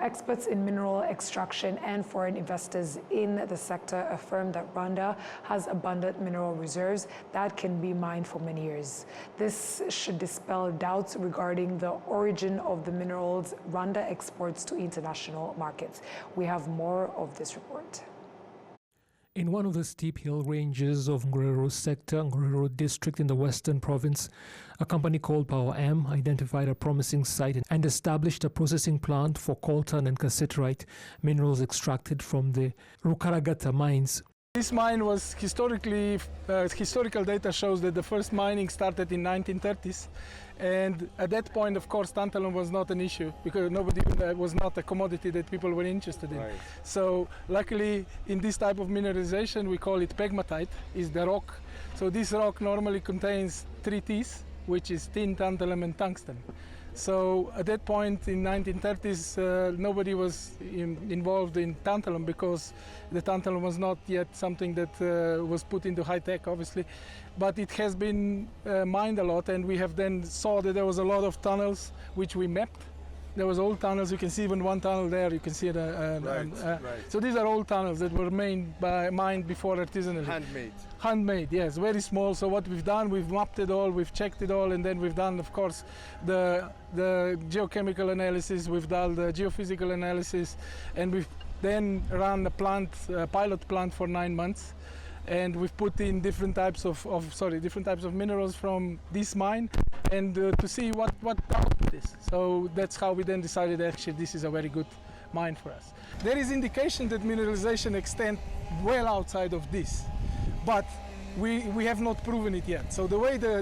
Experts in mineral extraction and foreign investors in the sector affirm that Rwanda has abundant mineral reserves that can be mined for many years. This should dispel doubts regarding the origin of the minerals Rwanda exports to international markets. We have more of this report. In one of the steep hill ranges of Ngororero sector, Ngororero district in the western province, a company called Power M identified a promising site and established a processing plant for coltan and cassiterite, minerals extracted from the Rukaragata mines. This mine was historical data shows that the first mining started in 1930s, and at that point, of course, tantalum was not an issue because was not a commodity that people were interested in. Right. So luckily, in this type of mineralization, we call it pegmatite, is the rock. So this rock normally contains 3 T's, which is tin, tantalum, and tungsten. So at that point in 1930s, nobody was involved in tantalum because the tantalum was not yet something that was put into high tech, obviously. But it has been mined a lot, and we have then saw that there was a lot of tunnels which we mapped. There was old tunnels. You can see even one tunnel there. You can see it. Right. So these are old tunnels that were mined before artisanally. Handmade. Handmade, yes, very small. So what we've done, we've mapped it all, we've checked it all, and then we've done, of course, the geochemical analysis, we've done the geophysical analysis, and we've then run a pilot plant for 9 months. And we've put in different types of minerals from this mine, and to see what the output is. So that's how we then decided actually this is a very good mine for us. There is indication that mineralization extends well outside of this, but we have not proven it yet. So the way the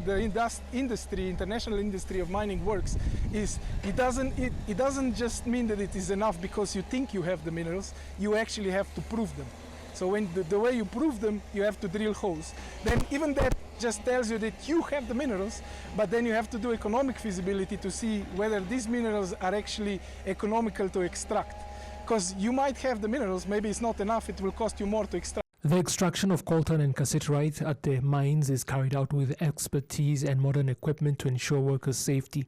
international industry of mining works is it doesn't just mean that it is enough because you think you have the minerals, you actually have to prove them. So when the way you prove them, you have to drill holes. Then even that just tells you that you have the minerals, but then you have to do economic feasibility to see whether these minerals are actually economical to extract. Because you might have the minerals, maybe it's not enough, it will cost you more to extract. The extraction of coltan and cassiterite at the mines is carried out with expertise and modern equipment to ensure workers' safety.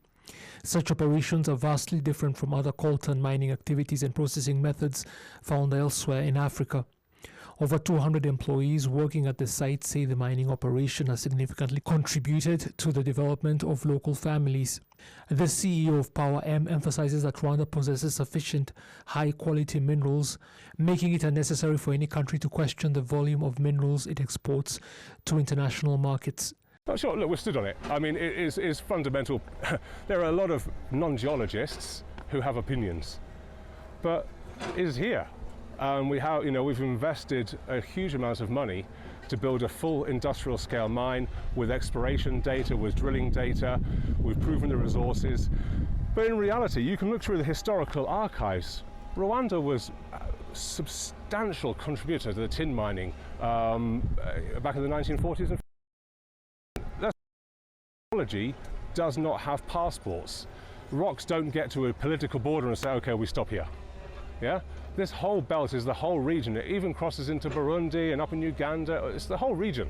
Such operations are vastly different from other coltan mining activities and processing methods found elsewhere in Africa. Over 200 employees working at the site say the mining operation has significantly contributed to the development of local families. The CEO of Power M emphasizes that Rwanda possesses sufficient high-quality minerals, making it unnecessary for any country to question the volume of minerals it exports to international markets. Oh, sure, look, we've stood on it. I mean, it is fundamental. There are a lot of non-geologists who have opinions, but it is here. We've invested a huge amount of money to build a full industrial scale mine with exploration data, with drilling data. We've proven the resources. But in reality, you can look through the historical archives. Rwanda was a substantial contributor to the tin mining back in the 1940s. And that technology does not have passports. Rocks don't get to a political border and say, okay, we stop here. Yeah? This whole belt is the whole region. It even crosses into Burundi and up in Uganda. It's the whole region.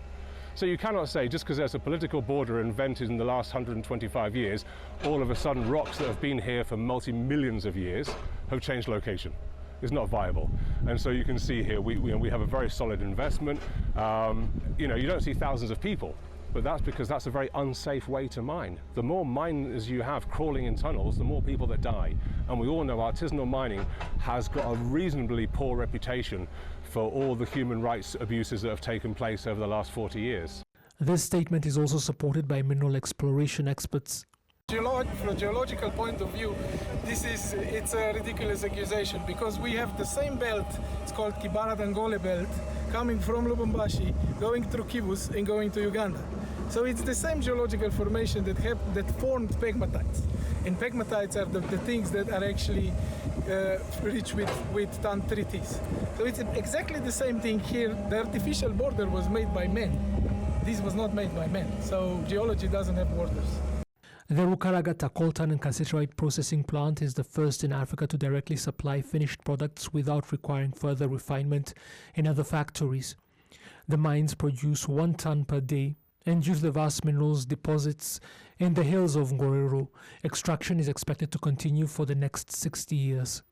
So you cannot say just because there's a political border invented in the last 125 years, all of a sudden rocks that have been here for multi-millions of years have changed location. It's not viable. And so you can see here, we have a very solid investment. You don't see thousands of people, but that's because that's a very unsafe way to mine. The more miners you have crawling in tunnels, the more people that die. And we all know artisanal mining has got a reasonably poor reputation for all the human rights abuses that have taken place over the last 40 years. This statement is also supported by mineral exploration experts. From a geological point of view, it's a ridiculous accusation because we have the same belt, it's called Kibara-Dangole belt, coming from Lubumbashi, going through Kivus and going to Uganda. So it's the same geological formation that formed pegmatites. And pegmatites are the things that are actually rich with tan-3Ts. So it's exactly the same thing here. The artificial border was made by men. This was not made by men. So geology doesn't have borders. The Rukaragata coltan and cassiterite processing plant is the first in Africa to directly supply finished products without requiring further refinement in other factories. The mines produce 1 ton per day, and due to the vast minerals deposits in the hills of Ngororero, extraction is expected to continue for the next 60 years.